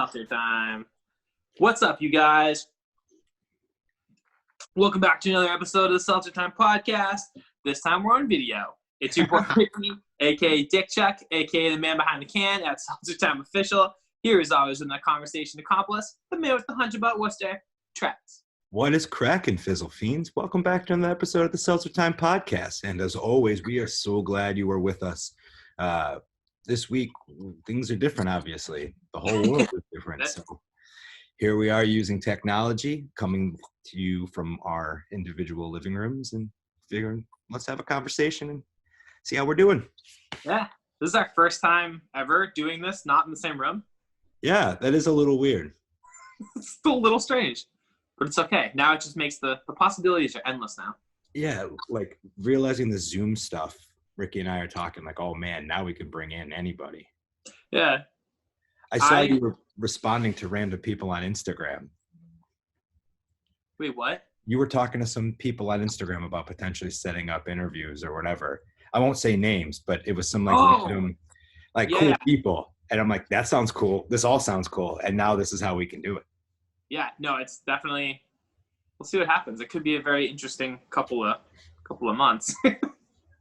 Seltzer Time. What's up, you guys? Welcome back to another episode of the Seltzer Time podcast. This time we're on video. It's your boy Ricky, aka Dick Chuck, aka the man behind the can at Seltzer Time Official. Here as always with my conversation accomplice, the man with the hunch about Worcester, Travis. What is cracking, Fizzle Fiends? Welcome back to another episode of the Seltzer Time podcast. And as always, we are so glad you are with us. This week, things are different, obviously. The whole world is different. So here we are using technology, coming to you from our individual living rooms and figuring, let's have a conversation and see how we're doing. Yeah, this is our first time ever doing this, not in the same room. Yeah, that is a little weird. It's still a little strange, but it's okay. Now it just makes the possibilities are endless now. Yeah, like realizing the Zoom stuff, Ricky and I are talking like, oh man, now we can bring in anybody. Yeah. I saw you were responding to random people on Instagram. Wait, what? You were talking to some people on Instagram about potentially setting up interviews or whatever. I won't say names, but it was some random, cool people. And I'm like, that sounds cool. This all sounds cool. And now this is how we can do it. Yeah, no, it's definitely, we'll see what happens. It could be a very interesting couple of months.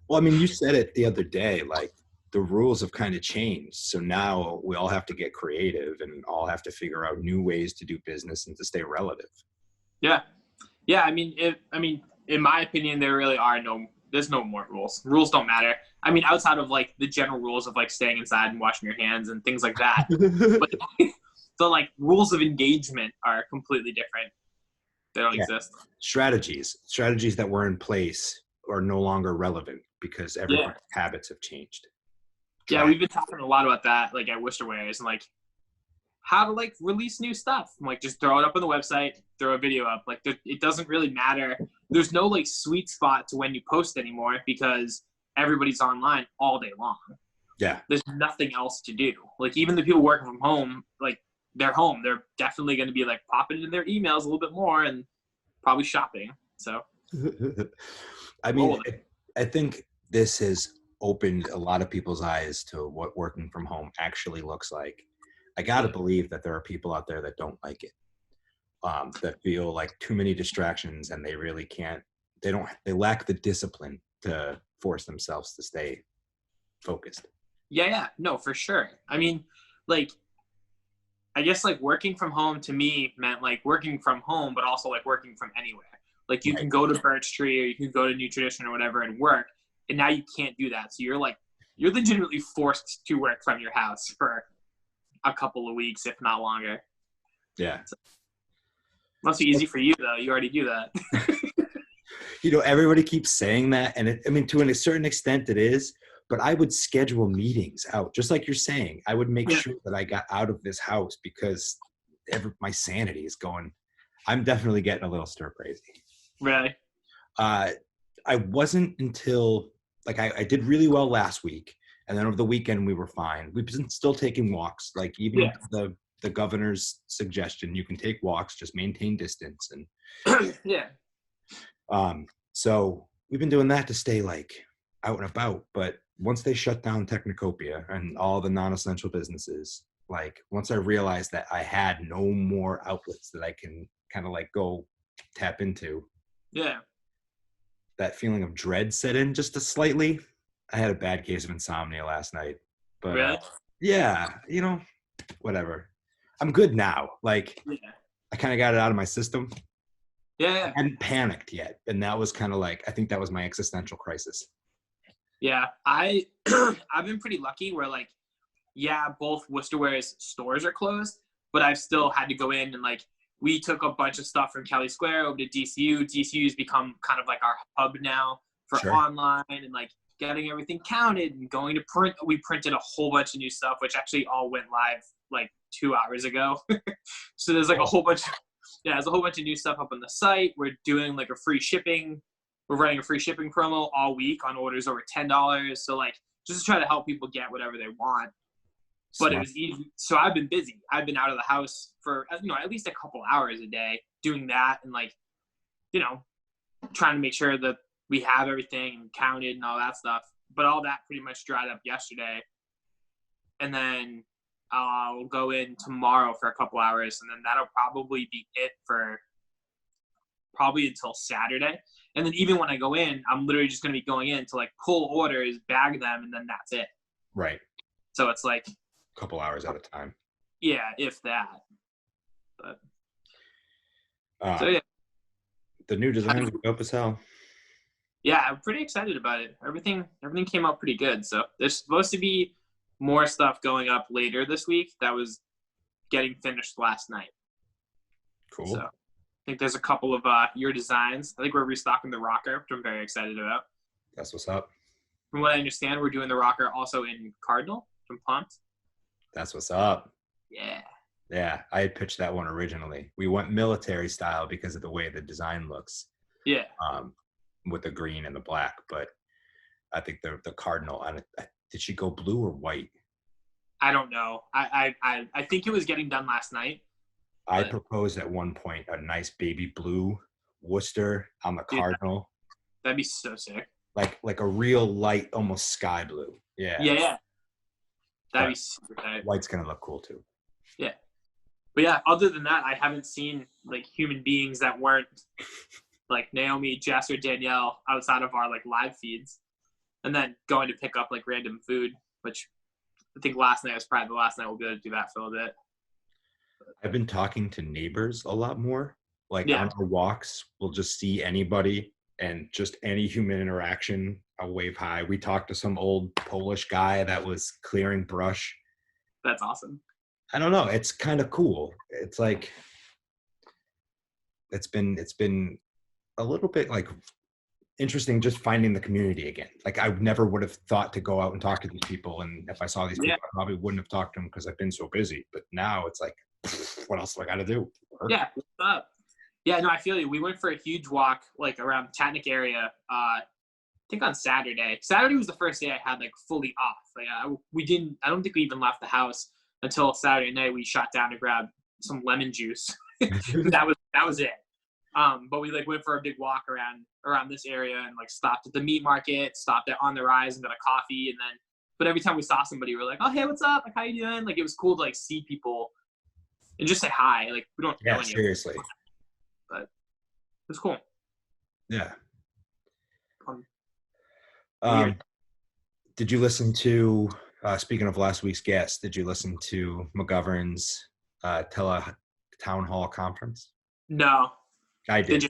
Well, I mean, you said it the other day, like the rules have kind of changed. So now we all have to get creative and all have to figure out new ways to do business and to stay relative. Yeah. Yeah. I mean, in my opinion, there really are there's no more rules. Rules don't matter. I mean, outside of like the general rules of like staying inside and washing your hands and things like that. But the like rules of engagement are completely different. They don't exist. Strategies that were in place are no longer relevant because everyone's habits have changed. Yeah, we've been talking a lot about that, like at Worcesterwares, and like how to like release new stuff. Like just throw it up on the website, throw a video up. Like it doesn't really matter. There's no like sweet spot to when you post anymore because everybody's online all day long. Yeah. There's nothing else to do. Like even the people working from home, like they're home. They're definitely going to be like popping into their emails a little bit more and probably shopping. So. I mean, I think this has opened a lot of people's eyes to what working from home actually looks like. I got to believe that there are people out there that don't like it, that feel like too many distractions and they really can't, they lack the discipline to force themselves to stay focused. Yeah, no, for sure. I mean, like, I guess like working from home to me meant like working from home, but also like working from anywhere. Like you can go to Birch Tree or you can go to New Tradition or whatever and work. And now you can't do that. So you're legitimately forced to work from your house for a couple of weeks, if not longer. Yeah. So, must be easy for you though. You already do that. Everybody keeps saying that. And to a certain extent it is, but I would schedule meetings out just like you're saying. I would make sure that I got out of this house because my sanity is going. I'm definitely getting a little stir crazy. Really? I wasn't until I did really well last week, and then over the weekend we were fine. We've been still taking walks, like even the governor's suggestion, you can take walks, just maintain distance, and so we've been doing that to stay like out and about. But once they shut down Technocopia and all the non-essential businesses, like once I realized that I had no more outlets that I can kind of like go tap into. Yeah. That feeling of dread set in just slightly. I had a bad case of insomnia last night, but really? Whatever. I'm good now. Like I kind of got it out of my system. Yeah. I hadn't panicked yet. And that was kind of like, I think that was my existential crisis. Yeah. I've been pretty lucky where like, both Worcesterware's stores are closed, but I've still had to go in and like, we took a bunch of stuff from Kelly Square over to DCU. DCU's become kind of like our hub now for online and like getting everything counted and going to print. We printed a whole bunch of new stuff, which actually all went live like 2 hours ago. So there's like a whole bunch of new stuff up on the site. We're doing like we're running a free shipping promo all week on orders over $10. So like just to try to help people get whatever they want. But it was easy. So I've been busy. I've been out of the house for, at least a couple hours a day doing that and like, trying to make sure that we have everything counted and all that stuff. But all that pretty much dried up yesterday. And then I'll go in tomorrow for a couple hours, and then that'll probably be it for probably until Saturday. And then even when I go in, I'm literally just going to be going in to like pull orders, bag them, and then that's it. Right. So it's like A couple hours at a time. Yeah, if that. But So yeah. The new designs are dope as hell. Yeah, I'm pretty excited about it. Everything came out pretty good. So there's supposed to be more stuff going up later this week that was getting finished last night. Cool. So I think there's a couple of your designs. I think we're restocking the rocker, which I'm very excited about. That's what's up. From what I understand, we're doing the rocker also in Cardinal. I'm pumped. That's what's up. Yeah. Yeah, I had pitched that one originally. We went military style because of the way the design looks. Yeah. With the green and the black, but I think the Cardinal. Did she go blue or white? I don't know. I think it was getting done last night. I proposed at one point a nice baby blue Worcester on the Cardinal. That'd be so sick. Like a real light, almost sky blue. Yeah. Yeah. That'd be super tight. White's gonna look cool too. Yeah. But yeah, other than that, I haven't seen like human beings that weren't like Naomi, Jess, or Danielle outside of our like live feeds. And then going to pick up like random food, which I think last night was probably the last night we'll be able to do that for a little bit. I've been talking to neighbors a lot more. Like on our walks, we'll just see anybody and just any human interaction, I'll wave hi. We talked to some old Polish guy that was clearing brush. That's awesome. I don't know. It's kind of cool. It's like, it's been a little bit like interesting just finding the community again. Like I never would have thought to go out and talk to these people. And if I saw these people, I probably wouldn't have talked to them because I've been so busy. But now it's like, what else do I got to do? Yeah. What's up? Yeah, no, I feel you. We went for a huge walk like around Tatnick area. I think on Saturday. Saturday was the first day I had like fully off. Like I don't think we even left the house until Saturday night. We shot down to grab some lemon juice. that was it. But we like went for a big walk around this area and like stopped at the meat market, stopped at On the Rise and got a coffee, and then. But every time we saw somebody, we were like, "Oh, hey, what's up? Like, how you doing?" Like, it was cool to like see people and just say hi. Like, we don't know anyone. Seriously. But it was cool. Yeah. Did you listen to? Speaking of last week's guest, did you listen to McGovern's town hall conference? No. I did.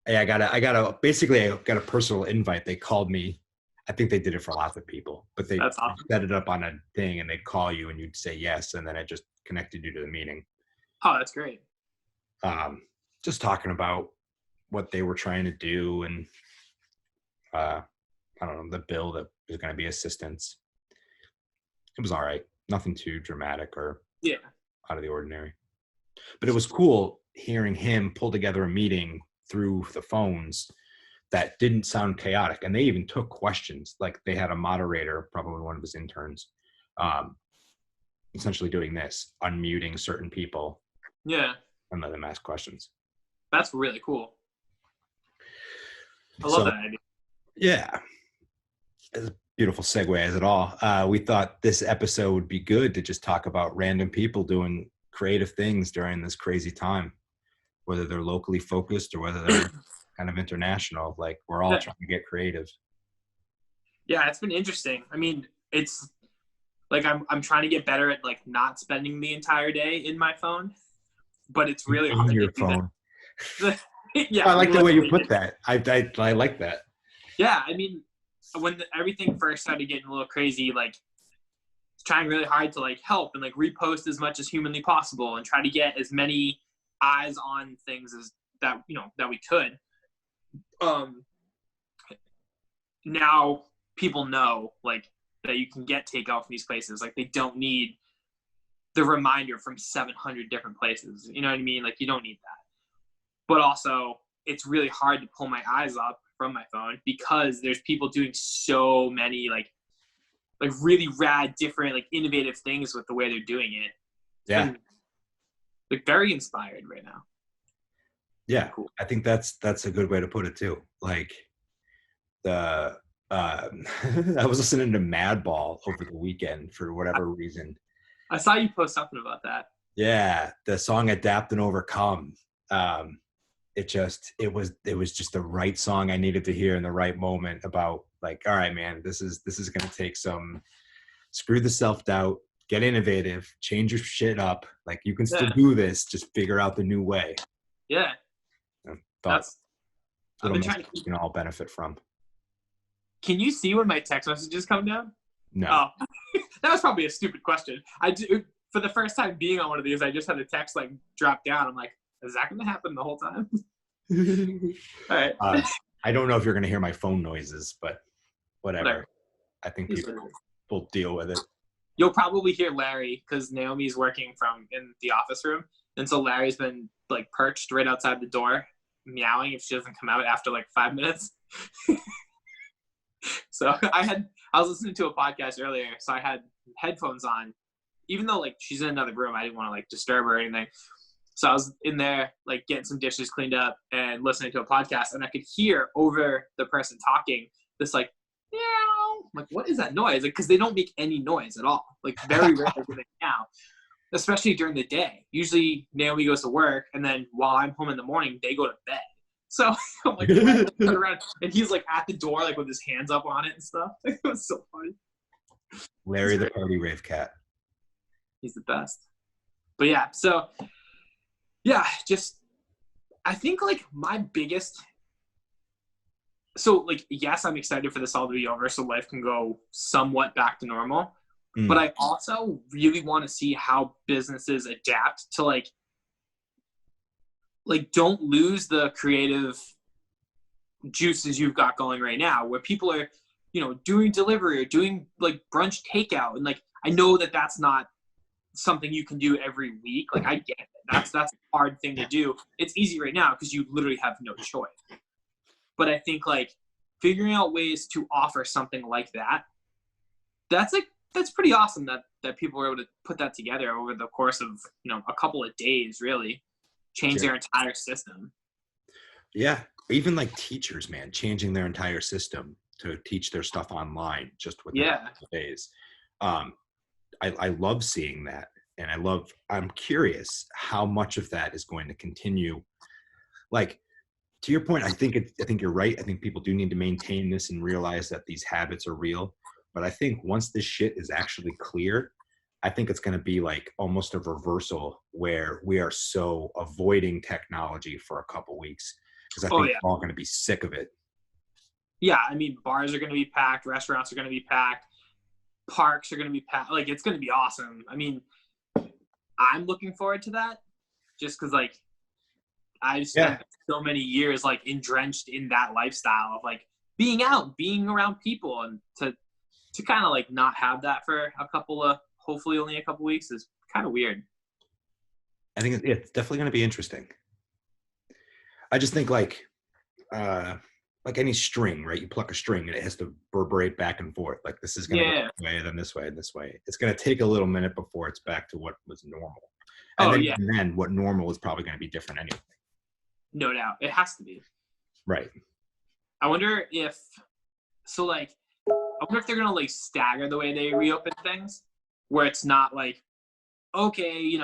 Yeah, I got a personal invite. They called me. I think they did it for lots of people, but they awesome. set it up on a thing and they'd call you and you'd say yes. And then it just connected you to the meeting. Oh, that's great. Just talking about what they were trying to do and, I don't know, the bill that was going to be assistance. It was all right. Nothing too dramatic or out of the ordinary, but it was cool hearing him pull together a meeting through the phones that didn't sound chaotic. And they even took questions. Like they had a moderator, probably one of his interns, essentially doing this, unmuting certain people. Yeah. And let them ask questions. That's really cool. I love that idea. Yeah. It's a beautiful segue as it all. We thought this episode would be good to just talk about random people doing creative things during this crazy time, whether they're locally focused or whether they're kind of international. Like we're all trying to get creative. Yeah, it's been interesting. I mean, it's like I'm trying to get better at like not spending the entire day in my phone, but it's really hard. Your phone. Yeah, I like the way you put that. I like that. Yeah, I mean, when everything first started getting a little crazy, like trying really hard to like help and like repost as much as humanly possible and try to get as many eyes on things as that, that we could. Now people know like that you can get takeout from these places. Like they don't need the reminder from 700 different places. You know what I mean? Like you don't need that. But also it's really hard to pull my eyes up from my phone because there's people doing so many like really rad, different, like innovative things with the way they're doing it. Yeah. Like very inspired right now. Yeah. Cool. I think that's a good way to put it too. Like I was listening to Madball over the weekend for whatever reason. I saw you post something about that. Yeah, the song "Adapt and Overcome." It was just the right song I needed to hear in the right moment. About like, all right, man, this is gonna take some screw the self doubt, get innovative, change your shit up. Like you can still Yeah. do this. Just figure out the new way. Yeah. Thought I've little been trying message to we keep. can all benefit from. Can you see when my text messages come down? No. Oh, that was probably a stupid question. I do, for the first time being on one of these, I just had a text like drop down. I'm like, is that going to happen the whole time? All right. I don't know if you're going to hear my phone noises, but whatever. I think He's people will deal with it. You'll probably hear Larry because Naomi's working from in the office room. And so Larry's been like perched right outside the door, meowing if she doesn't come out after like 5 minutes. So I was listening to a podcast earlier, so I had headphones on, even though like she's in another room. I didn't want to like disturb her or anything. So I was in there like getting some dishes cleaned up and listening to a podcast, and I could hear over the person talking this like meow. I'm like, what is that noise? Like, because they don't make any noise at all. Like very rarely do they meow, especially during the day. Usually Naomi goes to work, and then while I'm home in the morning, they go to bed. So I'm like, turn around, and he's like at the door, like with his hands up on it and stuff. It was so funny. Larry the party rave cat. He's the best. But yeah, so yeah, just I think like my biggest. So like, yes, I'm excited for this all to be over, so life can go somewhat back to normal. But I also really want to see how businesses adapt to like don't lose the creative juices you've got going right now, where people are, doing delivery or doing like brunch takeout. And like, I know that that's not something you can do every week. Like I get it. That's a hard thing to do. It's easy right now because you literally have no choice. But I think like figuring out ways to offer something like that, that's pretty awesome that people were able to put that together over the course of, a couple of days, really change their entire system. Yeah. Even like teachers, man, changing their entire system to teach their stuff online just within a couple days. I love seeing that. And I'm curious how much of that is going to continue. Like, to your point, I think you're right. I think people do need to maintain this and realize that these habits are real. But I think once this shit is actually clear, I think it's going to be like almost a reversal where we are so avoiding technology for a couple weeks because I think we're all going to be sick of it. Yeah, I mean, bars are going to be packed, restaurants are going to be packed, parks are going to be packed. Like, it's going to be awesome. I mean, I'm looking forward to that just because, like, I've spent so many years, like, drenched in that lifestyle of, like, being out, being around people, and to kind of, like, not have that for hopefully only a couple weeks is kind of weird. I think it's definitely going to be interesting. I just think like any string, right? You pluck a string and it has to reverberate back and forth. Like this is going to go this way, then this way, and this way. It's going to take a little minute before it's back to what was normal. And then what normal is probably going to be different anyway. No doubt. It has to be. Right. I wonder if they're going to like stagger the way they reopen things where it's not like, okay,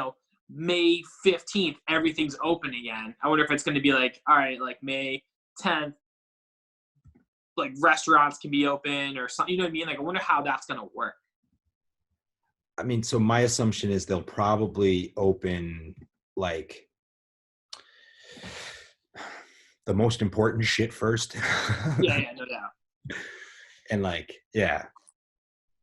May 15th, everything's open again. I wonder if it's going to be like, all right, like May 10th, like restaurants can be open or something. You know what I mean? Like, I wonder how that's going to work. I mean, so my assumption is they'll probably open like the most important shit first. Yeah, no doubt. And like,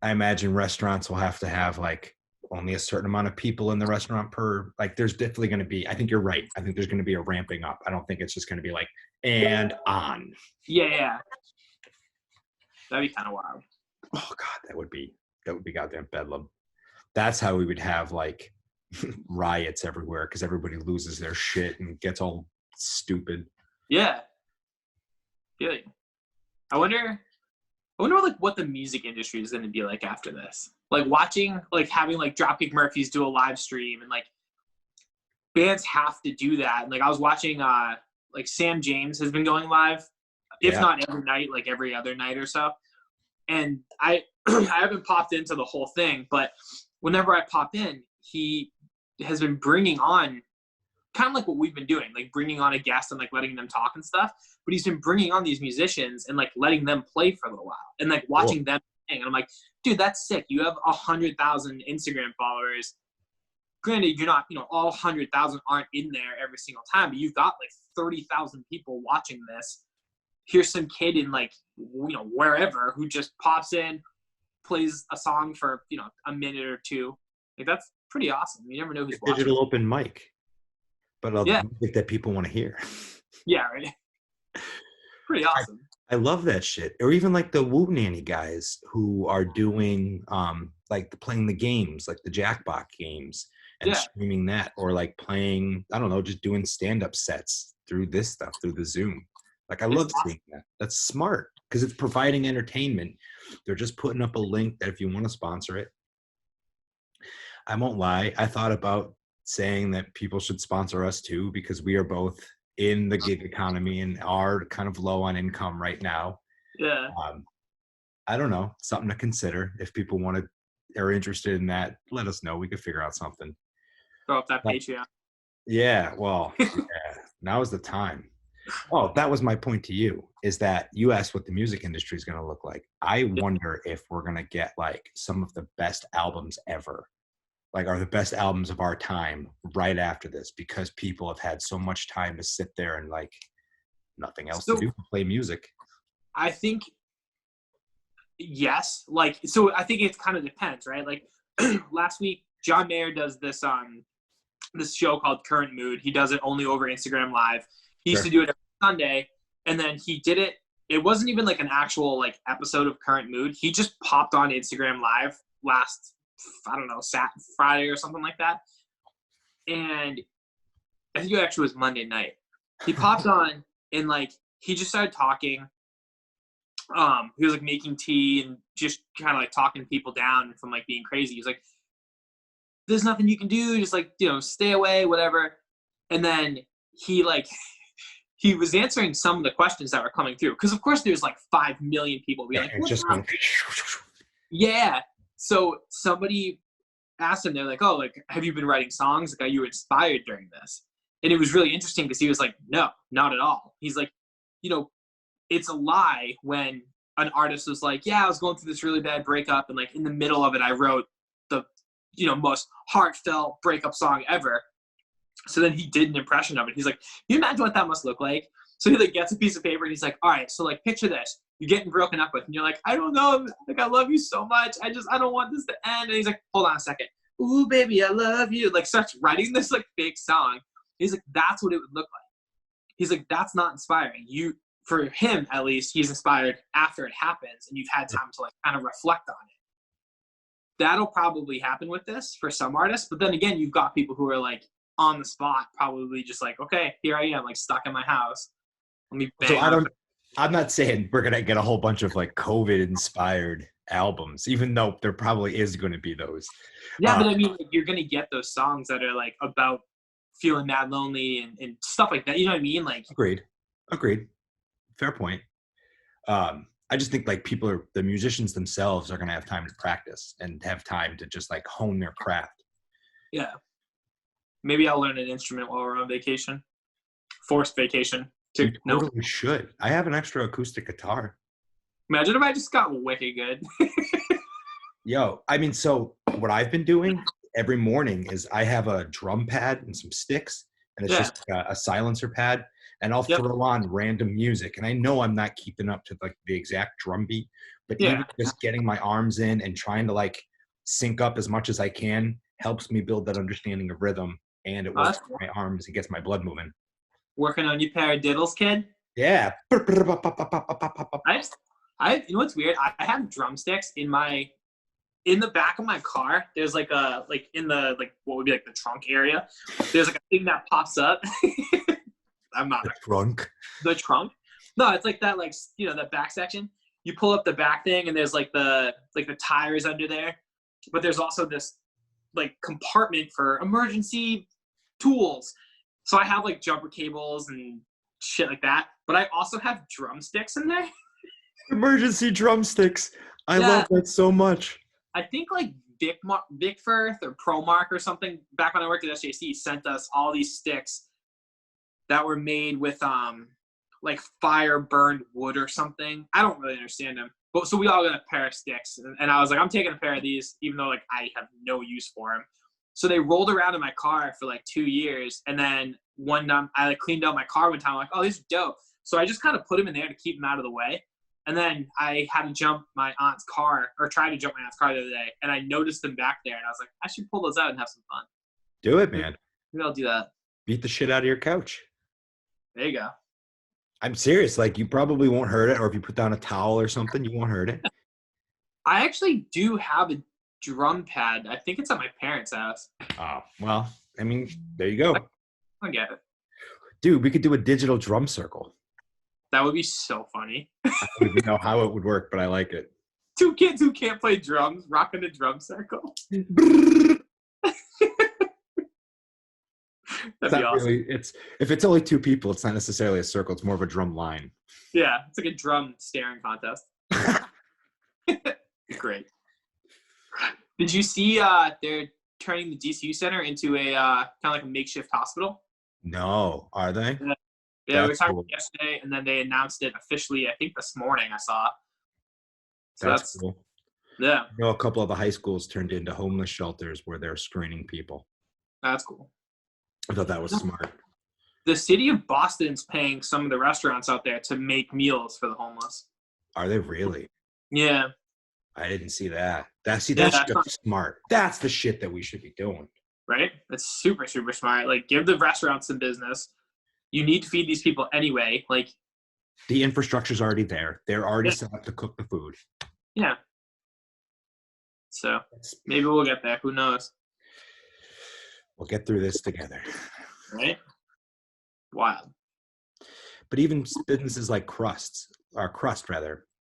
I imagine restaurants will have to have like only a certain amount of people in the restaurant per, like there's definitely going to be, I think you're right. I think there's going to be a ramping up. I don't think it's just going to be like, and on. Yeah. That'd be kind of wild. Oh God, that would be goddamn bedlam. That's how we would have like riots everywhere because everybody loses their shit and gets all stupid. Yeah. Really. I wonder like what the music industry is going to be like after this. Like having like Dropkick Murphys do a live stream and like bands have to do that. And like I was watching like Sam James has been going live, if not every night, like every other night or so. And I haven't popped into the whole thing, but whenever I pop in, he has been bringing on kind of like what we've been doing, like bringing on a guest and like letting them talk and stuff. But he's been bringing on these musicians and like letting them play for a little while and like watching them sing. And I'm like, dude, that's sick. You have 100,000 Instagram followers. Granted, you're not, all 100,000 aren't in there every single time, but you've got like 30,000 people watching this. Here's some kid in like, wherever who just pops in, plays a song for, a minute or two. Like, that's pretty awesome. You never know who's watching. Digital open mic, but music that people want to hear. Yeah, right. Pretty awesome. I love that shit. Or even like the Woo Nanny guys who are doing like playing the games, like the Jackbox games and streaming that, or like playing, I don't know, just doing stand-up sets through this stuff, through the Zoom. Like I love seeing that. That's smart because it's providing entertainment. They're just putting up a link that if you want to sponsor it. I won't lie. I thought about saying that people should sponsor us too, because we are both in the gig economy and are kind of low on income right now. Yeah. I don't know, something to consider. If people are interested in that, let us know. We could figure out something. Throw up that Patreon. Yeah, well, now is the time. Oh, that was my point to you, is that you asked what the music industry is going to look like. I wonder if we're going to get like some of the best albums ever, like are the best albums of our time right after this, because people have had so much time to sit there and like nothing else to do but play music. I think, yes. Like, so I think it kind of depends, right? Like last week, John Mayer does this show called Current Mood. He does it only over Instagram Live. He used to do it every Sunday, and then he did it. It wasn't even like an actual like episode of Current Mood. He just popped on Instagram Live last, I don't know, Friday or something like that. And I think it actually was Monday night. He popped on and like he just started talking. He was like making tea and just kind of like talking people down from like being crazy. He's like, "There's nothing you can do. Just like, stay away, whatever." And then he was answering some of the questions that were coming through. Because, of course, there's like 5 million people being like, what's wrong? Yeah. So somebody asked him, they're like, oh, like, have you been writing songs? Like, are you inspired during this? And it was really interesting because he was like, no, not at all. He's like, it's a lie when an artist was like, yeah, I was going through this really bad breakup. And like in the middle of it, I wrote the, most heartfelt breakup song ever. So then he did an impression of it. He's like, can you imagine what that must look like? So he like gets a piece of paper and he's like, all right, so like picture this. You're getting broken up with. And you're like, I don't know. Like, I love you so much. I don't want this to end. And he's like, hold on a second. Ooh, baby, I love you. Like starts writing this like fake song. He's like, that's what it would look like. He's like, that's not inspiring. For him, at least, he's inspired after it happens and you've had time to like kind of reflect on it. That'll probably happen with this for some artists. But then again, you've got people who are like, on the spot, probably just like, okay, here I am, like stuck in my house. Let me bang. So I'm not saying we're gonna get a whole bunch of like COVID inspired albums, even though there probably is going to be those. Yeah, but I mean, like, you're gonna get those songs that are like about feeling mad lonely and stuff like that. You know what I mean? Like, agreed. Fair point. I just think like the musicians themselves are gonna have time to practice and have time to just like hone their craft. Yeah. Maybe I'll learn an instrument while we're on vacation. Forced vacation. You totally should. I have an extra acoustic guitar. Imagine if I just got wicked good. Yo, I mean, so what I've been doing every morning is I have a drum pad and some sticks, and it's just a silencer pad, and I'll throw on random music. And I know I'm not keeping up to like the exact drum beat, but even just getting my arms in and trying to like sync up as much as I can helps me build that understanding of rhythm. And it works for my arms. It gets my blood moving. Working on your paradiddles, kid? Yeah. You know what's weird? I have drumsticks in the back of my car. There's like in the like what would be like the trunk area. There's like a thing that pops up. I'm not the trunk. The trunk? No, it's like that that back section. You pull up the back thing and there's like the tires under there. But there's also this like compartment for emergency tools. So I have like jumper cables and shit like that, but I also have drumsticks in there. Emergency drumsticks. I love that so much. I think like Vicfirth or Promark or something back when I worked at SJC sent us all these sticks that were made with like fire burned wood or something. I don't really understand them. But so we all got a pair of sticks, and I was like, I'm taking a pair of these, even though like I have no use for them. So they rolled around in my car for like 2 years, and then one time I like cleaned out my car one time. I'm like, oh, these are dope. So I just kind of put them in there to keep them out of the way. And then I had to jump my aunt's car, or try to jump my aunt's car the other day, and I noticed them back there, and I was like, I should pull those out and have some fun. Do it, man. Maybe I'll do that. Beat the shit out of your couch. There you go. I'm serious. Like, you probably won't hurt it, or if you put down a towel or something, you won't hurt it. I actually do have a drum pad. I think it's at my parents' house. Oh, well, I mean, there you go. I get it. Dude, we could do a digital drum circle. That would be so funny. I don't even know how it would work, but I like it. 2 kids who can't play drums rocking a drum circle. That'd be awesome. Really, if it's only 2 people, it's not necessarily a circle. It's more of a drum line. Yeah, it's like a drum staring contest. Great. Did you see they're turning the DCU Center into a kind of like a makeshift hospital? No, are they? Yeah, we were talking yesterday, and then they announced it officially, I think, this morning I saw. So that's cool. Yeah. I know a couple of the high schools turned into homeless shelters where they're screening people. That's cool. I thought that was smart. The city of Boston's paying some of the restaurants out there to make meals for the homeless. Are they really? Yeah. I didn't see that. That's smart. That's the shit that we should be doing. Right? It's super, super smart. Like, give the restaurants some business. You need to feed these people anyway. Like, the infrastructure's already there. They're already set up to cook the food. Yeah. So maybe we'll get there. Who knows? We'll get through this together. Right? Wild. But even businesses like Crust,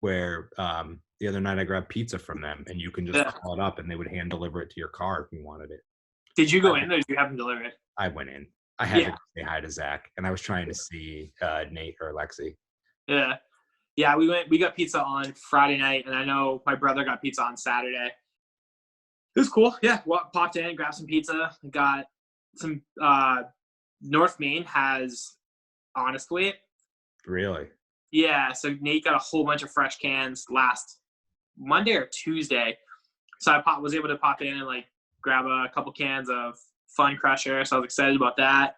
where the other night I grabbed pizza from them, and you can just call it up and they would hand deliver it to your car if you wanted it. Did you go in or did you have them deliver it? I went in. I had to say hi to Zach, and I was trying to see Nate or Lexi. Yeah. Yeah, we got pizza on Friday night, and I know my brother got pizza on Saturday. It was cool. Yeah, popped in, grabbed some pizza. Got some North Main has Honest Wheat. Really? Yeah, so Nate got a whole bunch of fresh cans last Monday or Tuesday. So I was able to pop in and like grab a couple cans of Fun Crusher. So I was excited about that.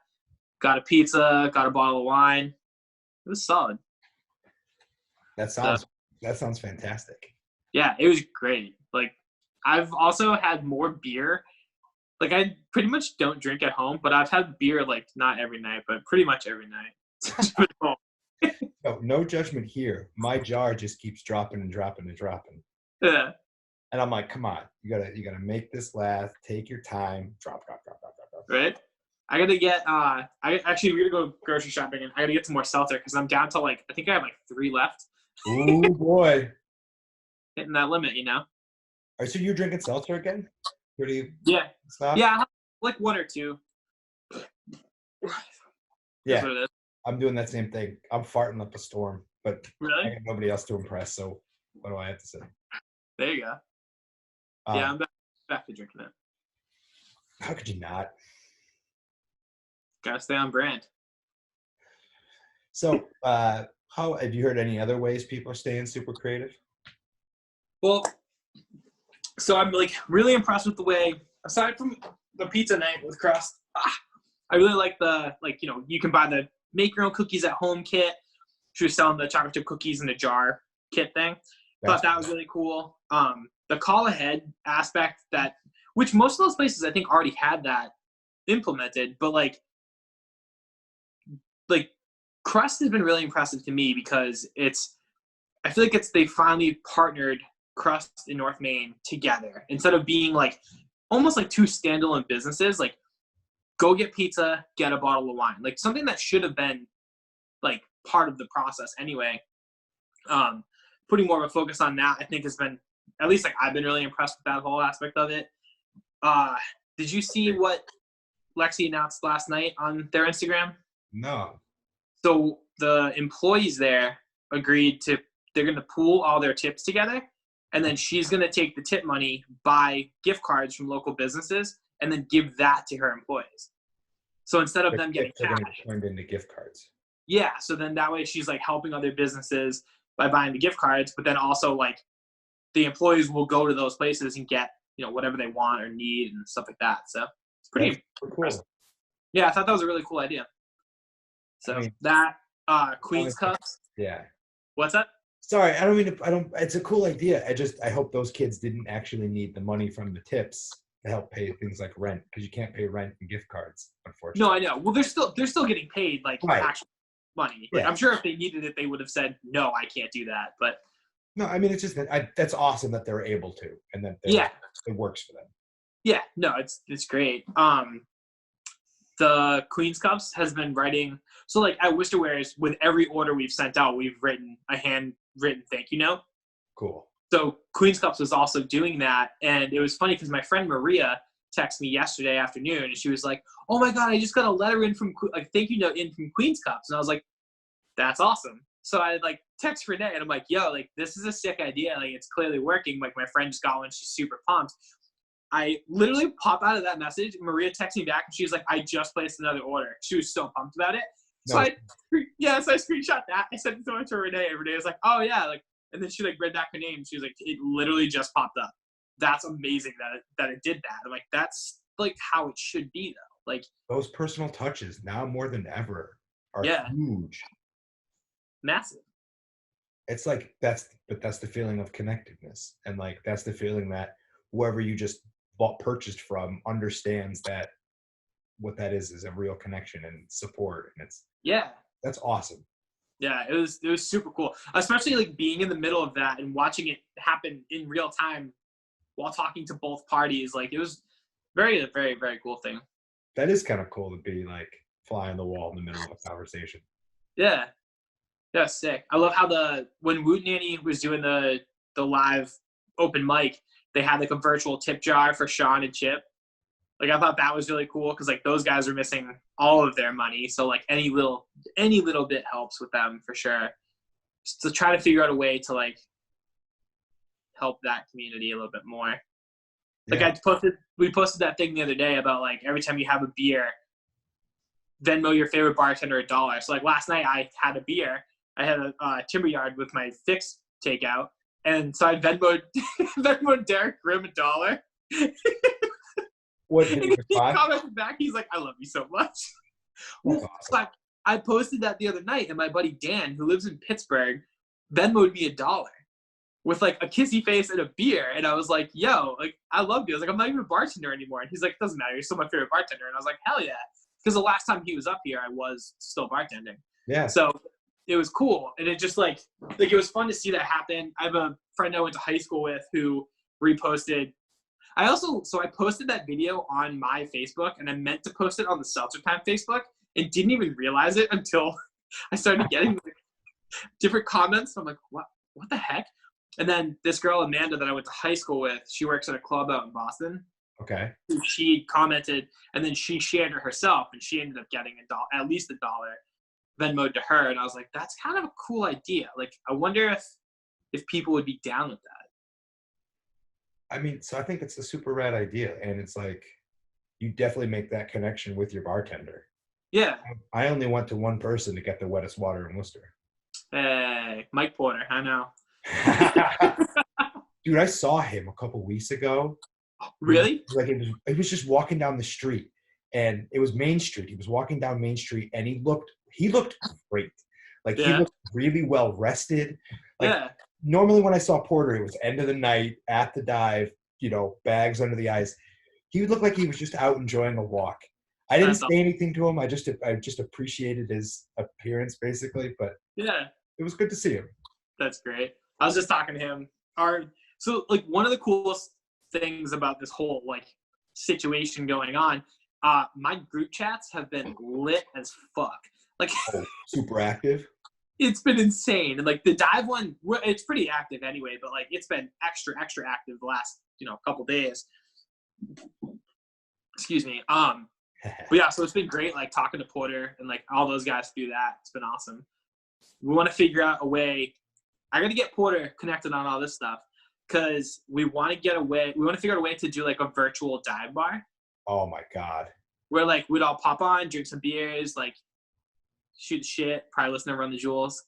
Got a pizza, got a bottle of wine. It was solid. That sounds fantastic. Yeah, it was great. Like, I've also had more beer. Like, I pretty much don't drink at home, but I've had beer, like, not every night, but pretty much every night. No judgment here. My jar just keeps dropping and dropping and dropping. Yeah. And I'm like, come on, you gotta make this last. Take your time. Drop. Right. I gotta get. We're gonna go grocery shopping, and I gotta get some more seltzer because I'm down to like I think I have like 3 left. Ooh boy, hitting that limit, you know. All right, so you're drinking seltzer again? Yeah. Stop? Yeah, like 1 or 2. Yeah. That's what it is. I'm doing that same thing. I'm farting up a storm, but really? I got nobody else to impress, so what do I have to say? There you go. Yeah, I'm back to drinking it. How could you not? Gotta stay on brand. So, how have you heard any other ways people are staying super creative? Well, so I'm like really impressed with the way, aside from the pizza night with Crust, I really like you can buy the make your own cookies at home kit. She was selling the chocolate chip cookies in a jar kit thing. Thought that was really cool. The call ahead aspect which most of those places I think already had that implemented, but like Crust has been really impressive to me because I feel like they finally partnered Crust and North Main together instead of being like almost like 2 standalone businesses. Like, go get pizza, get a bottle of wine, like something that should have been like part of the process anyway. Putting more of a focus on that, I think has been, at least like I've been really impressed with that whole aspect of it. Did you see what Lexi announced last night on their Instagram? No. So the employees there agreed they're going to pool all their tips together and then she's going to take the tip money, buy gift cards from local businesses, and then give that to her employees. So instead of them getting they're cash, going to be turned into gift cards. yeah. So then that way she's like helping other businesses by buying the gift cards, but then also like the employees will go to those places and get, whatever they want or need and stuff like that. So it's pretty cool. Yeah, I thought that was a really cool idea. So Queen's Cups. Yeah. What's that? Sorry, it's a cool idea. I hope those kids didn't actually need the money from the tips to help pay things like rent, because you can't pay rent and gift cards, unfortunately. No, I know. Well, they're still getting paid like actual money. Like, yeah. I'm sure if they needed it, they would have said, no, I can't do that. But no, I mean, it's just that's awesome that they're able to, and that it works for them. Yeah, no, it's great. The Queen's Cups has been writing. So like at Worcester Wares, with every order we've sent out, we've written a handwritten thank you note. Cool. So Queen's Cups was also doing that. And it was funny because my friend Maria texted me yesterday afternoon, and she was like, oh my God, I just got a letter in from thank you note in from Queen's Cups. And I was like, that's awesome. So I like text Renee, and I'm like, yo, like this is a sick idea. Like it's clearly working. Like my friend just got one. She's super pumped. I literally pop out of that message. Maria texted me back, and she was like, I just placed another order. She was so pumped about it. So I screenshot that. I sent it to Renee. Renee was like, oh yeah. Like, and then she like read back her name. She was like, it literally just popped up. That's amazing that it did that. I'm like, that's like how it should be though. Like those personal touches now more than ever are huge. Massive. It's like that's the feeling of connectedness, and like that's the feeling that whoever you just purchased from understands that what that is a real connection and support, and that's awesome. Yeah, it was super cool, especially like being in the middle of that and watching it happen in real time while talking to both parties. Like it was very, very, very cool thing. That is kind of cool to be like fly on the wall in the middle of a conversation. Yeah. Yeah, sick. I love how when Woot Nanny was doing the live open mic, they had like a virtual tip jar for Sean and Chip. Like I thought that was really cool because like those guys are missing all of their money, so like any little bit helps with them for sure. Just to try to figure out a way to like help that community a little bit more. Like we posted that thing the other day about like every time you have a beer, Venmo your favorite bartender $1. So like last night I had a beer. I had a Timber Yard with my fix takeout, and so I Venmoed Derek Grimm $1. What did he commented back? He's like, "I love you so much." Awesome. So I posted that the other night, and my buddy Dan, who lives in Pittsburgh, Venmoed me $1 with like a kissy face and a beer, and I was like, "Yo, like I love you." I was like, "I'm not even a bartender anymore," and he's like, "It doesn't matter. You're still my favorite bartender." And I was like, "Hell yeah!" Because the last time he was up here, I was still bartending. Yeah. So it was cool, and it just like it was fun to see that happen. I have a friend I went to high school with who reposted. I posted that video on my Facebook, and I meant to post it on the Seltzer Time Facebook and didn't even realize it until I started getting like, different comments. I'm like, what the heck? And then this girl, Amanda, that I went to high school with, she works at a club out in Boston. Okay. She commented, and then she shared it herself, and she ended up getting at least $1 Venmoed to her. And I was like, that's kind of a cool idea. Like, I wonder if people would be down with that. I mean, so I think it's a super rad idea, and it's like you definitely make that connection with your bartender. Yeah. I only went to one person to get the wettest water in Worcester. Hey, Mike Porter, I know. Dude, I saw him a couple weeks ago. Really? Like he was just walking down the street, and it was Main Street. He was walking down Main Street, and he looked great. Like he looked really well rested. Like normally when I saw Porter, it was end of the night at the dive, bags under the eyes. He would look like he was just out enjoying a walk. I didn't say anything to him. I just appreciated his appearance basically, but it was good to see him. That's great. I was just talking to him. So like one of the coolest things about this whole like situation going on, my group chats have been lit as fuck. Like super active. It's been insane. And like the dive one, it's pretty active anyway, but like it's been extra active the last couple days. Excuse me. But yeah, so it's been great like talking to Porter and like all those guys do that. It's been awesome. We want to figure out a way. I got to get Porter connected on all this stuff. because we want to get away. We want to figure out a way to do like a virtual dive bar Oh my God. where like we'd all pop on, drink some beers, like shoot the shit, probably listen to Run the Jewels.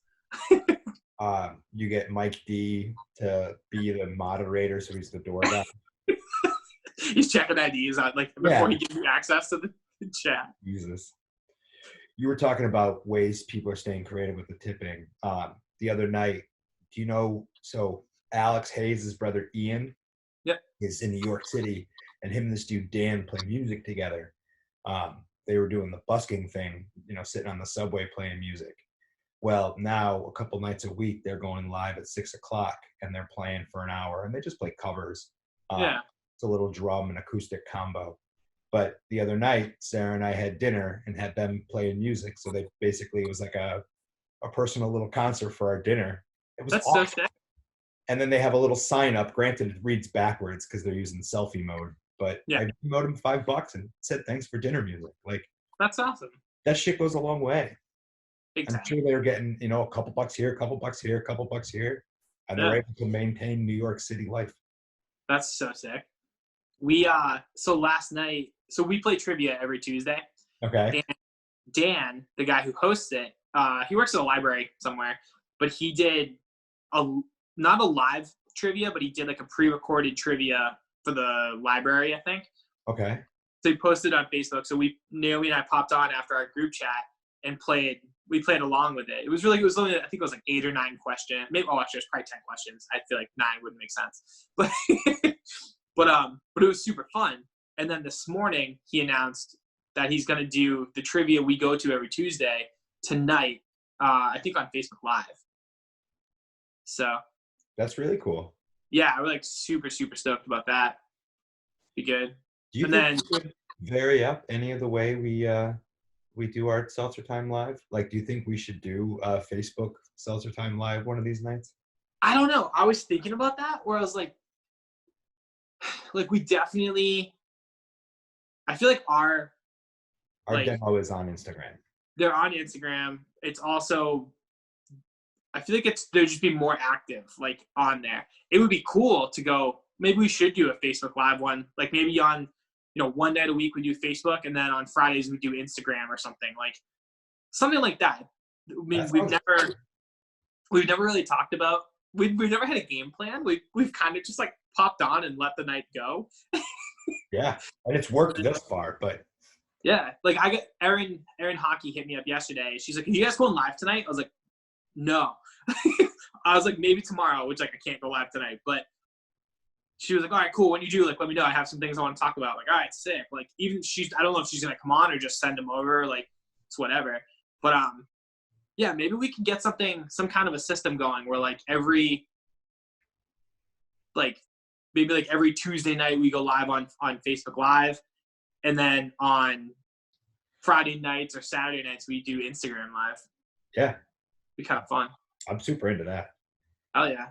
You get Mike D to be the moderator, so he's the door guy. He's checking IDs on like before he gives you access to the chat. Jesus. You were talking about ways people are staying creative with the tipping. The other night, do you know, so Alex Hayes' brother Ian is in New York City, and him and this dude Dan play music together. They were doing the busking thing, sitting on the subway playing music. Well, now a couple nights a week, they're going live at 6:00 and they're playing for an hour, and they just play covers. It's a little drum and acoustic combo. But the other night, Sarah and I had dinner and had them playing music. So it was like a personal little concert for our dinner. It was awesome. So sick. And then they have a little sign up. Granted, it reads backwards because they're using selfie mode. But I promoted them $5 and said thanks for dinner music. Like, that's awesome. That shit goes a long way. Exactly. I'm sure they're getting, a couple bucks here, a couple bucks here, a couple bucks here. And they're able to maintain New York City life. That's so sick. So last night, we play trivia every Tuesday. Okay. And Dan, the guy who hosts it, he works at a library somewhere, but he did not a live trivia, but he did like a pre-recorded trivia for the library, I think. Okay. So he posted on Facebook. So Naomi and I popped on after our group chat and we played along with it. It was only, I think it was like 8 or 9 questions. Maybe, actually, there's probably 10 questions. I feel like 9 wouldn't make sense. But it was super fun. And then this morning he announced that he's going to do the trivia we go to every Tuesday tonight, I think on Facebook Live. So that's really cool. Yeah, we're like super, super stoked about that. Be good. Do you think we could vary up any of the way we do our Seltzer Time Live? Like, do you think we should do Facebook Seltzer Time Live one of these nights? I don't know. I was thinking about that where I was like we definitely, I feel like our demo is on Instagram. They're on Instagram. It's also, I feel like they'll just be more active like on there. It would be cool to go, maybe we should do a Facebook Live one. Like maybe on, one night a week we do Facebook, and then on Fridays we do Instagram or something like that. I mean, we've never really talked about, we've never had a game plan. We've kind of just like popped on and let the night go. Yeah, and it's worked thus far, but yeah, like I got Erin Hockey hit me up yesterday. She's like, "Are you guys going live tonight?" I was like, "No." I was like, "Maybe tomorrow," which like I can't go live tonight, but she was like, "All right, cool. When you do, like, let me know. I have some things I want to talk about." Like, all right, sick. Like, even I don't know if she's gonna come on or just send them over. Like, it's whatever. But yeah, maybe we can get some kind of a system going where like every Tuesday night we go live on Facebook Live, and then on Friday nights or Saturday nights we do Instagram Live. Yeah, be kind of fun. I'm super into that. Oh yeah.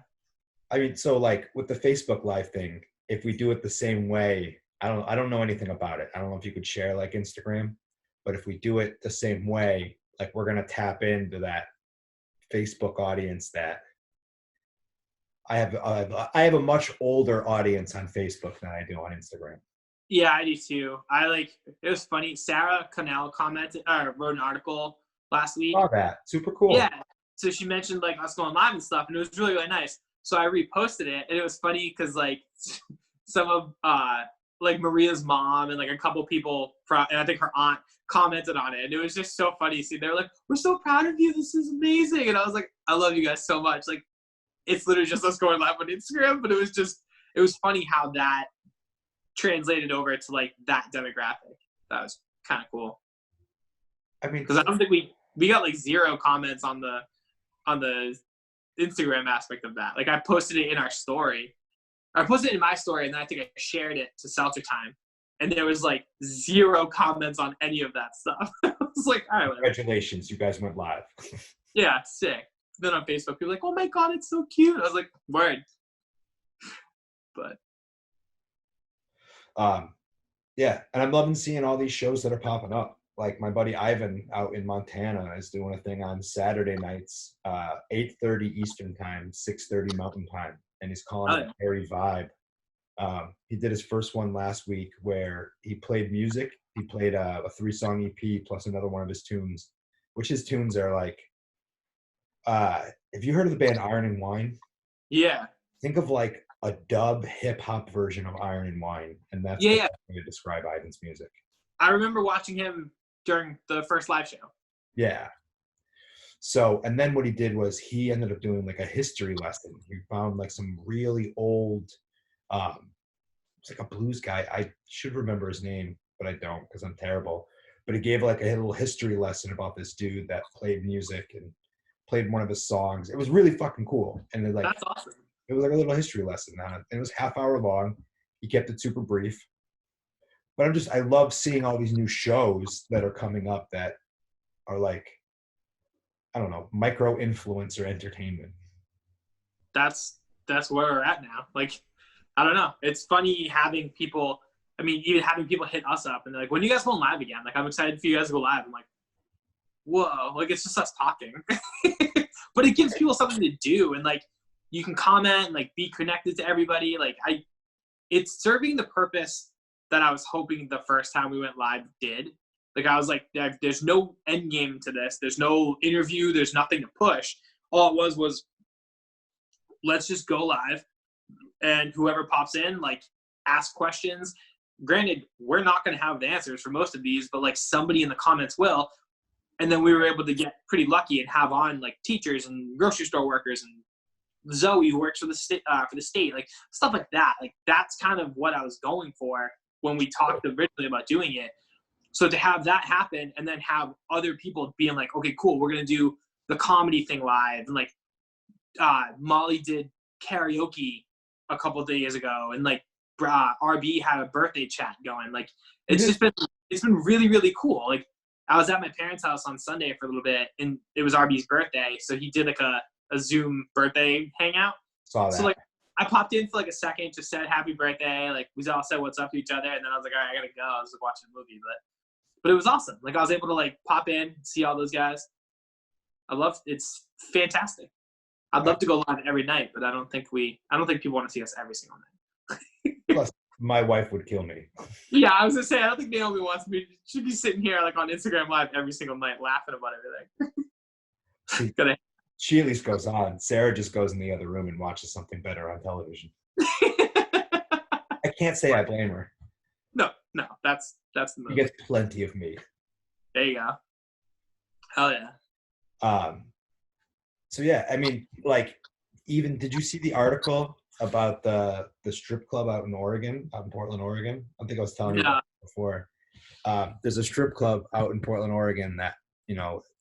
I mean, so like with the Facebook Live thing, if we do it the same way, I don't know anything about it. I don't know if you could share like Instagram, but if we do it the same way, like we're gonna tap into that Facebook audience that I have a much older audience on Facebook than I do on Instagram. Yeah, I do too. It was funny. Sarah Connell wrote an article last week. Saw that. Super cool. Yeah. So she mentioned like us going live and stuff, and it was really, really nice. So I reposted it, and it was funny because like some of like Maria's mom and like a couple people and I think her aunt commented on it, and it was just so funny. See, they were like, "We're so proud of you. This is amazing," and I was like, "I love you guys so much." Like, it's literally just us going live on Instagram, but it was funny how that translated over to like that demographic. That was kind of cool. I mean, because I don't think we got like 0 comments on the Instagram aspect of that. Like I posted it in our story. I posted it in my story, and then I think I shared it to Seltzer Time, and there was like 0 comments on any of that stuff. I was like, all right, whatever. Congratulations, you guys went live. Yeah, sick. Then on Facebook, people were like, "Oh my god, it's so cute." I was like, "Word." But yeah, and I'm loving seeing all these shows that are popping up. Like my buddy Ivan out in Montana is doing a thing on Saturday nights, 8:30 Eastern time, 6:30 Mountain time. and he's calling it Harry Vibe. He did his first one last week where he played music. He played a 3-song EP plus another one of his tunes, which his tunes are like, have you heard of the band Iron and Wine? Yeah. Think of like a dub hip hop version of Iron and Wine, and that's the best way to describe Ivan's music. I remember watching him during the first live show. Yeah. So, and then what he did was he ended up doing like a history lesson. He found like some really old, it's like a blues guy. I should remember his name, but I don't because I'm terrible. But he gave like a little history lesson about this dude that played music and played one of his songs. It was really fucking cool. And it, like, that's awesome. It was like a little history lesson on it. It was half-hour long. He kept it super brief. But I love seeing all these new shows that are coming up that are like, I don't know, micro-influencer entertainment. That's where we're at now. Like, I don't know. It's funny having people, even having people hit us up and they're like, when are you guys going live again? Like, I'm excited for you guys to go live. I'm like, whoa, like, it's just us talking. But it gives people something to do. And, like, you can comment and, like, be connected to everybody. Like, it's serving the purpose that I was hoping the first time we went live did. Like, I was like, there's no end game to this. There's no interview. There's nothing to push. All it was let's just go live. And whoever pops in, like, ask questions. Granted, we're not going to have the answers for most of these, but, like, somebody in the comments will. And then we were able to get pretty lucky and have on, like, teachers and grocery store workers and Zoe, who works for the state, like, stuff like that. Like, that's kind of what I was going for when we talked originally about doing it. So to have that happen and then have other people being like, okay, cool, we're going to do the comedy thing live. And, like, Molly did karaoke a couple of days ago, and, like, RB had a birthday chat going. Like, it's been really, really cool. Like, I was at my parents' house on Sunday for a little bit, and it was RB's birthday, so he did, like, a Zoom birthday hangout. Saw that. So, like, I popped in for, like, a second, just said happy birthday. Like, we all said what's up to each other, and then I was like, all right, I gotta go. I was, like, watching a movie, but it was awesome. Like, I was able to, like, pop in, see all those guys. It's fantastic. I'd love to go live every night, but I don't think people want to see us every single night. Plus, my wife would kill me. Yeah, I was gonna say, I don't think Naomi wants me. She'd be sitting here, like, on Instagram Live every single night, laughing about everything. She at least goes on. Sarah just goes in the other room and watches something better on television. I can't say I blame her. No, that's the move. She gets plenty of me. There you go. Hell yeah. So yeah, like, even did you see the article about the strip club out in Portland, Oregon? I think I was telling you about it before. There's a strip club out in Portland, Oregon that,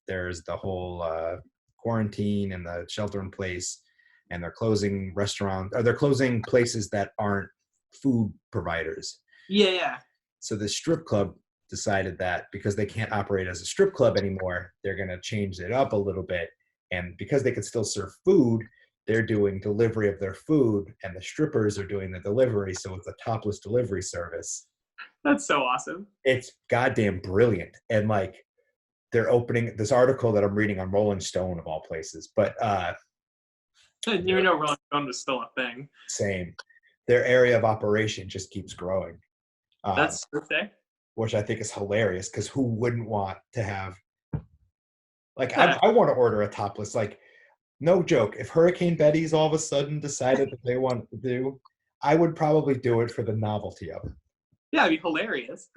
there's the whole quarantine and the shelter in place, and they're closing they're closing places that aren't food providers. Yeah. So the strip club decided that because they can't operate as a strip club anymore, they're going to change it up a little bit. And because they can still serve food, they're doing delivery of their food, and the strippers are doing the delivery. So it's a topless delivery service. That's so awesome. It's goddamn brilliant. And, like, they're opening this article that I'm reading on Rolling Stone, of all places. But I didn't even know Rolling Stone was still a thing. Same. Their area of operation just keeps growing. That's okay. Which I think is hilarious, because who wouldn't want to have, like, I want to order a topless, like, no joke. If Hurricane Betty's all of a sudden decided that they wanted to do, I would probably do it for the novelty of it. Yeah, it'd be hilarious.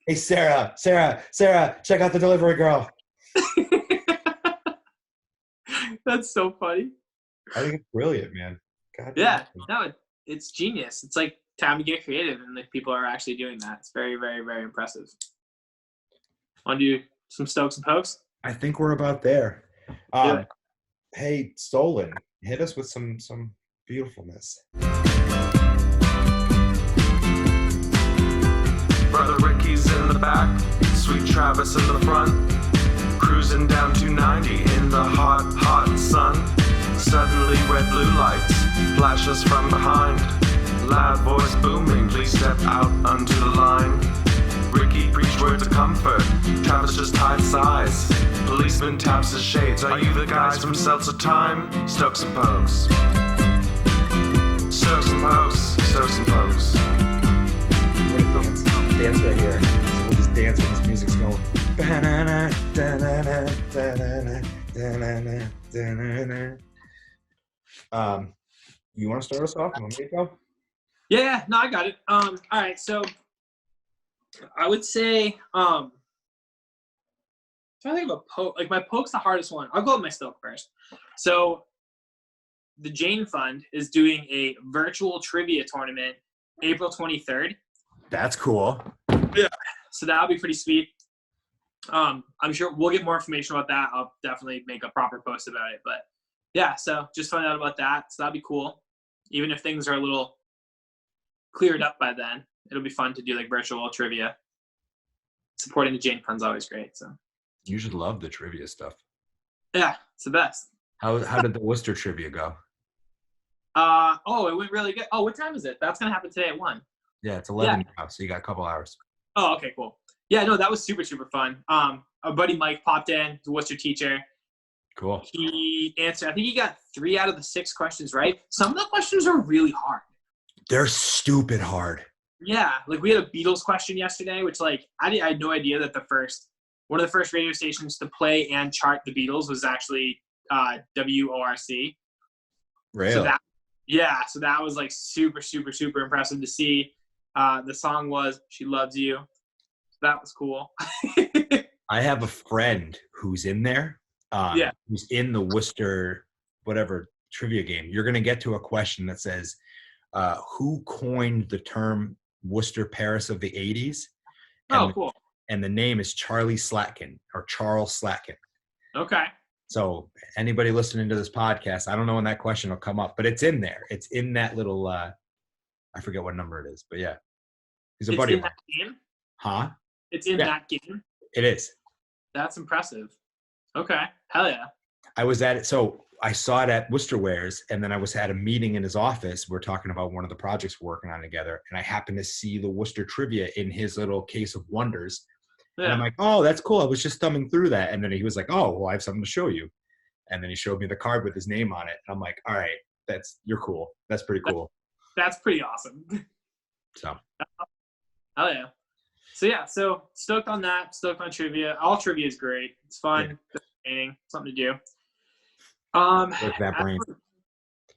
Hey, Sarah, check out the delivery girl. That's so funny. I think it's brilliant, man. God, yeah, no, it's genius. It's like time to get creative, and like people are actually doing that. It's very, very, very impressive. Want to do some Stokes and Pokes? I think we're about there. Hey, Stolen, hit us with some beautifulness. Brother Ricky's in the back, Sweet Travis in the front, cruising down 290 in the hot, hot sun. Suddenly red blue lights flash us from behind. Loud voice booming, please step out onto the line. Ricky preached words of comfort, Travis just tied size. Policeman taps his shades, are you the guys from Seltzer Time? Stokes and Pokes. close, so suppose. We're gonna dance right here. So we'll just dance when this music's going. Ba-na-na, da-na-na, da-na-na, da-na-na, da-na-na. You want to start us off? You want me to go? Yeah, no, I got it. All right, so I would say, trying to think of a poke. Like, my poke's the hardest one. I'll go with my Stoke first. So the Jane Fund is doing a virtual trivia tournament April 23rd. That's cool. Yeah. So that'll be pretty sweet. I'm sure we'll get more information about that. I'll definitely make a proper post about it. But yeah, so just find out about that. So that'll be cool. Even if things are a little cleared up by then, it'll be fun to do like virtual trivia. Supporting the Jane Fund's always great. So You should love the trivia stuff. yeah, it's the best. How did the Worcester trivia go? It went really good. Oh, what time is it? That's gonna happen today at 1. Yeah, it's 11 now, so you got a couple hours. Oh, okay, cool. Yeah, no, that was super, super fun. Our buddy Mike popped in, the Worcester teacher. Cool. He answered, I think he got 3 out of the 6 questions right. Some of the questions are really hard. They're stupid hard. Yeah, like we had a Beatles question yesterday, which like I had no idea that one of the first radio stations to play and chart the Beatles was actually WORC. Really? So that was like super, super, super impressive to see. The song was "She Loves You." So that was cool. I have a friend who's in there. Who's in the Worcester whatever trivia game. You're gonna get to a question that says, who coined the term Worcester Paris of the 80s? Cool. And the name is Charlie Slatkin or Charles Slatkin. Okay. So anybody listening to this podcast, I don't know when that question will come up, but it's in there. It's in that little, I forget what number it is, but yeah. He's a buddy of mine. It's in that game? Huh? It's in that game? It is. That's impressive. Okay. Hell yeah. I was at it. So I saw it at Worcester Wares, and then I was at a meeting in his office. We're talking about one of the projects we're working on together. And I happened to see the Worcester trivia in his little case of wonders. Yeah. And I'm like, oh, that's cool. I was just thumbing through that. And then he was like, oh, well, I have something to show you. And then he showed me the card with his name on it. And I'm like, all right, you're cool. That's pretty cool. That's pretty awesome. So. Hell yeah. So yeah, so stoked on that. Stoked on trivia. All trivia is great. It's fun. Yeah. Entertaining. Something to do. Work that brain.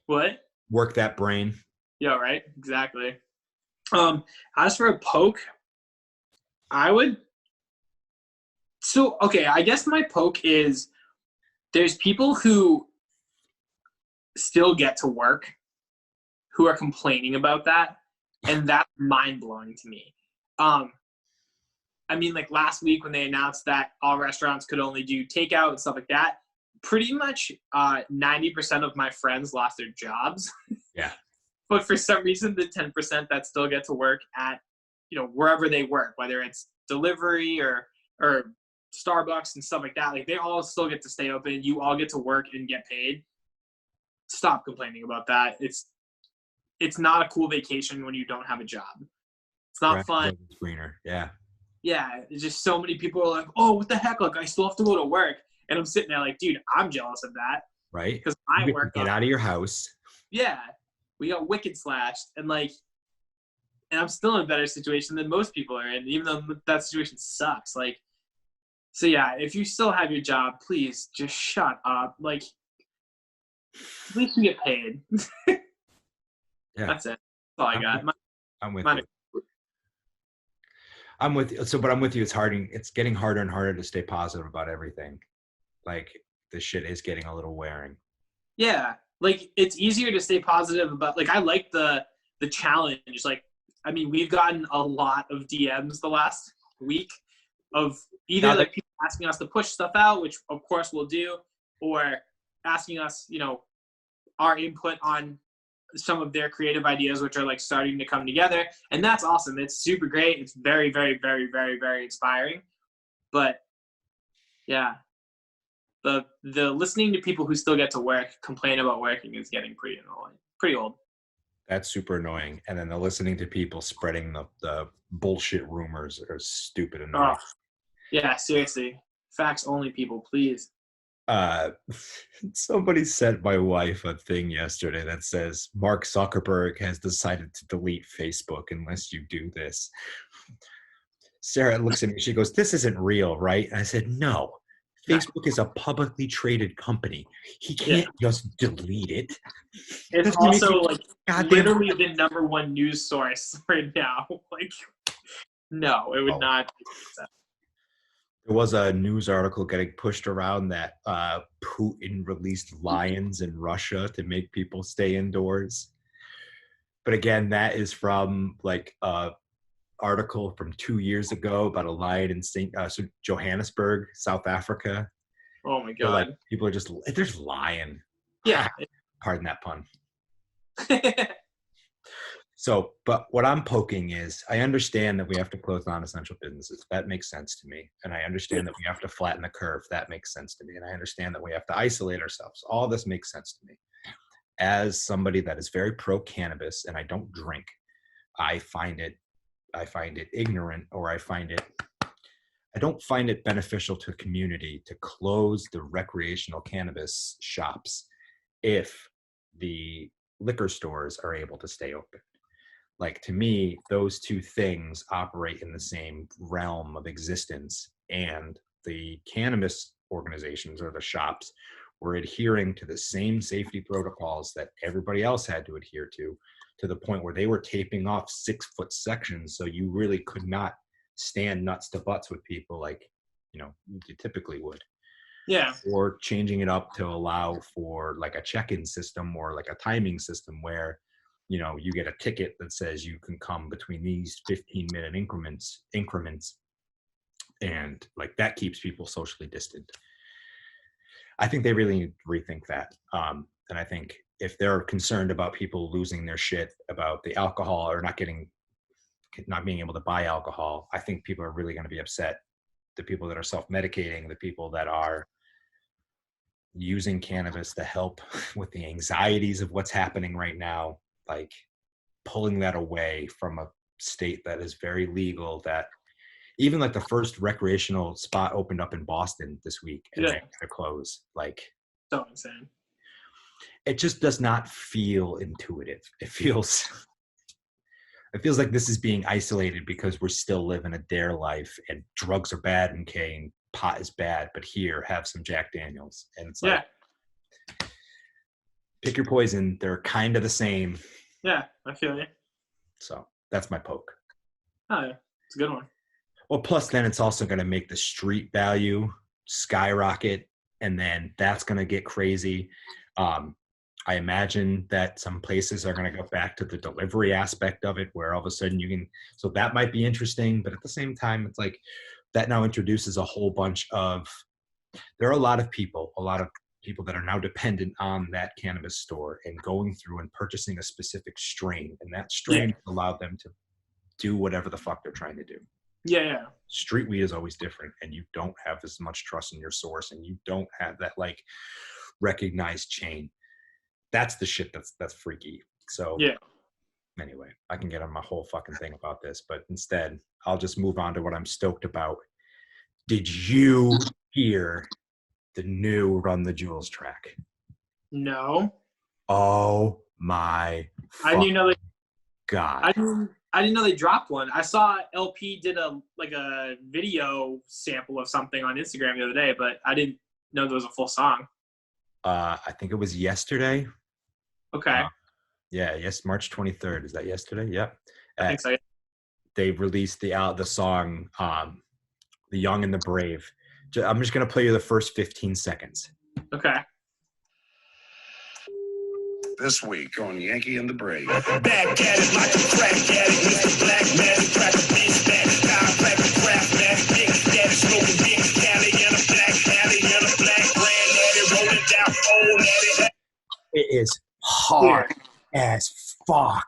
What? Work that brain. Yeah, right. Exactly. As for a poke, I guess my poke is there's people who still get to work who are complaining about that, and that's mind-blowing to me. I mean, like last week when they announced that all restaurants could only do takeout and stuff like that, pretty much 90% of my friends lost their jobs. Yeah. But for some reason, the 10% that still get to work at, wherever they work, whether it's delivery or Starbucks and stuff like that, like they all still get to stay open. You all get to work and get paid. Stop complaining about that. It's not a cool vacation when you don't have a job. It's not fun. Screener. Yeah. Yeah. It's just so many people are like, oh, what the heck? Like I still have to go to work. And I'm sitting there like, dude, I'm jealous of that. Right. Because I work. Get out of your house. Yeah. We got wicked slashed. And I'm still in a better situation than most people are in, even though that situation sucks. Like, so yeah, if you still have your job, please just shut up. Like, at least you get paid. Yeah. That's it. That's all I got. I'm with you. I'm with you. But I'm with you. It's getting harder and harder to stay positive about everything. Like, this shit is getting a little wearing. Yeah. Like, it's easier to stay positive about, like, I like the challenge. Like, I mean, we've gotten a lot of DMs the last week of either like people asking us to push stuff out, which of course we'll do, or asking us, our input on some of their creative ideas, which are like starting to come together. And that's awesome. It's super great. It's very, very, very, very, very inspiring. But yeah, the listening to people who still get to work complain about working is getting pretty annoying, pretty old. That's super annoying. And then the listening to people spreading the bullshit rumors are stupid annoying. Oh, yeah, seriously. Facts only, people, please. uh, somebody sent my wife a thing yesterday that says Mark Zuckerberg has decided to delete Facebook unless you do this. Sarah looks at me. She goes, "This isn't real, right?" And I said, "No. Facebook is a publicly traded company. He can't just delete it." It's also like goddamn literally the number one news source right now. Like, no, it would not. There was a news article getting pushed around that Putin released lions in Russia to make people stay indoors. But again, that is from like a article from 2 years ago about a lion in Johannesburg, South Africa. Oh my God. So, like, people are just, there's lion. Yeah. Pardon that pun. So, but what I'm poking is, I understand that we have to close non-essential businesses. That makes sense to me. And I understand that we have to flatten the curve. That makes sense to me. And I understand that we have to isolate ourselves. All this makes sense to me. As somebody that is very pro-cannabis and I don't drink, I find it ignorant, or I don't find it beneficial to a community to close the recreational cannabis shops if the liquor stores are able to stay open. Like, to me, those two things operate in the same realm of existence, and the cannabis organizations or the shops were adhering to the same safety protocols that everybody else had to adhere to the point where they were taping off 6-foot sections so you really could not stand nuts to butts with people like, you typically would. Yeah. Or changing it up to allow for like a check-in system or like a timing system where, you get a ticket that says you can come between these 15-minute increments, and like that keeps people socially distant. I think they really need to rethink that. And I think if they're concerned about people losing their shit about the alcohol or not being able to buy alcohol, I think people are really going to be upset. The people that are self-medicating, the people that are using cannabis to help with the anxieties of what's happening right now, like pulling that away from a state that is very legal, that even like the first recreational spot opened up in Boston this week and they had to close. Like, so insane. It just does not feel intuitive. It feels like this is being isolated because we're still living a dare life and drugs are bad and pot is bad, but here, have some Jack Daniels. And it's like, pick your poison. They're kind of the same. Yeah, I feel you. So that's my poke. Oh, yeah. It's a good one. Well, plus then it's also going to make the street value skyrocket, and then that's going to get crazy. I imagine that some places are going to go back to the delivery aspect of it, where all of a sudden so that might be interesting, but at the same time, it's like that now introduces a whole bunch of, there are a lot of people that are now dependent on that cannabis store and going through and purchasing a specific strain, and that strain allowed them to do whatever the fuck they're trying to do. Yeah. Street weed is always different, and you don't have as much trust in your source, and you don't have that like recognized chain. That's the shit that's freaky. So anyway, I can get on my whole fucking thing about this, but instead I'll just move on to what I'm stoked about. Did you hear the new Run the Jewels track? No. Oh my I didn't know God. I didn't know they dropped one. I saw LP did a video sample of something on Instagram the other day, but I didn't know there was a full song. I think it was yesterday. Okay. Yes, March 23rd. Is that yesterday? Yep. I think so. They released the song, The Young and the Brave. I'm just going to play you the first 15 seconds. Okay. This week on Yankee and the Brave. Back at it like a crack addict, Mr. Black Man, crack a bitch back, chiropractor, craft man, big daddy, smoking big Cali in a black alley, in a black granddaddy, rolling down old daddy. It is hard as fuck.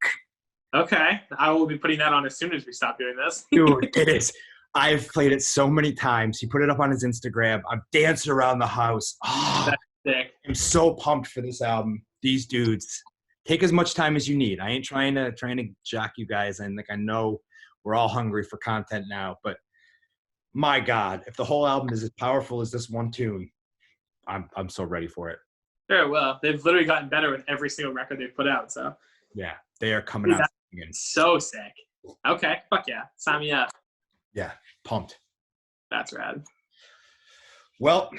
Okay. I will be putting that on as soon as we stop doing this. Dude, it is. I've played it so many times. He put it up on his Instagram. I'm dancing around the house. Oh, that's sick. I'm so pumped for this album. These dudes, take as much time as you need. I ain't trying to jock you guys, and like I know we're all hungry for content now, but my God, if the whole album is as powerful as this one tune, I'm so ready for it. Very well. They've literally gotten better with every single record they've put out. So Yeah, they are coming out again. so sick. Okay, fuck yeah, sign me up. Yeah, pumped. That's rad. Well,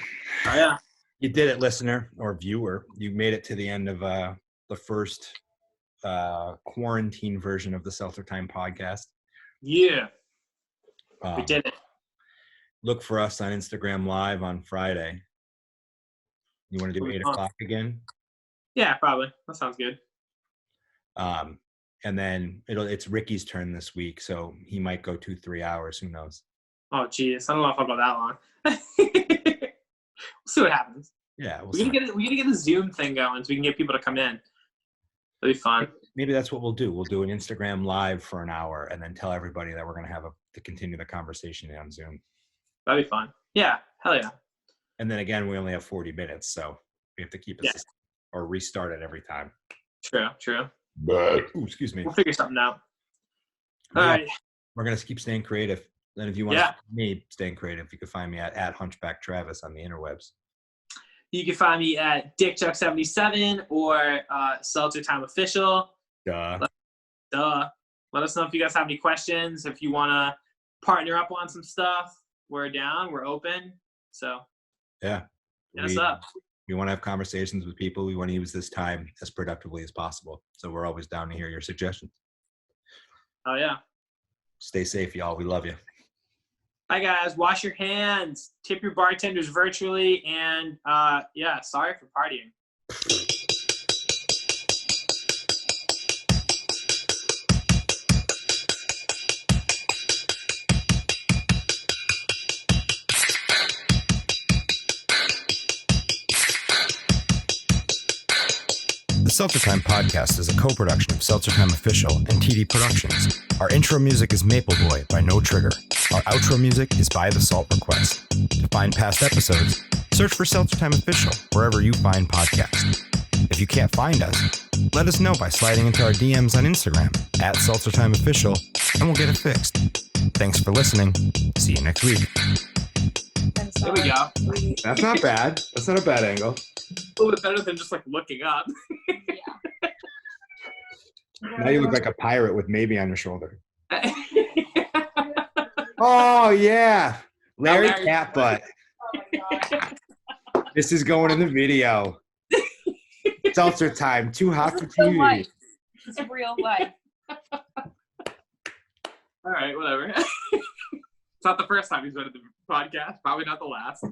Oh yeah, you did it, listener or viewer. You made it to the end of the first quarantine version of the Seltzer Time podcast. yeah, we did it. Look for us on Instagram Live on Friday. You want to do 8 o'clock again? Yeah, probably. That sounds good. And then it's Ricky's turn this week, so he might go 2-3 hours. Who knows? Oh geez, I don't know if I'll go that long. We'll see what happens. Yeah, we gotta get the Zoom thing going so we can get people to come in. That'd be fun. Maybe that's what we'll do. We'll do an Instagram Live for an hour and then tell everybody that we're going to have to continue the conversation on Zoom. That'd be fun. Yeah, hell yeah. And then again, we only have 40 minutes, so we have to keep it or restart it every time. True. But excuse me. We'll figure something out. All right. We're going to keep staying creative. And if you want to see me staying creative, you can find me at Hunchback Travis on the interwebs. You can find me at DickChuck77 or Seltzer Time Official. Duh. Let us know if you guys have any questions. If you want to partner up on some stuff, we're down. We're open. So yeah, hit us up. We want to have conversations with people. We want to use this time as productively as possible. So we're always down to hear your suggestions. Oh yeah. Stay safe, y'all. We love you. Bye guys. Wash your hands. Tip your bartenders virtually. And sorry for partying. The Seltzer Time podcast is a co-production of Seltzer Time Official and TD Productions. Our intro music is Maple Boy by No Trigger. Our outro music is by The Salt Request. To find past episodes, search for Seltzer Time Official wherever you find podcasts. If you can't find us, let us know by sliding into our DMs on Instagram at Seltzer Time Official, and we'll get it fixed. Thanks for listening. See you next week. There we go. That's not bad. That's not a bad angle. A little bit better than just like looking up. Now you look like a pirate with maybe on your shoulder. Oh, yeah. Larry Catbutt. Oh my God. This is going in the video. Seltzer Time. Too hot for TV. It's real life. All right, whatever. It's not the first time he's been at the podcast. Probably not the last.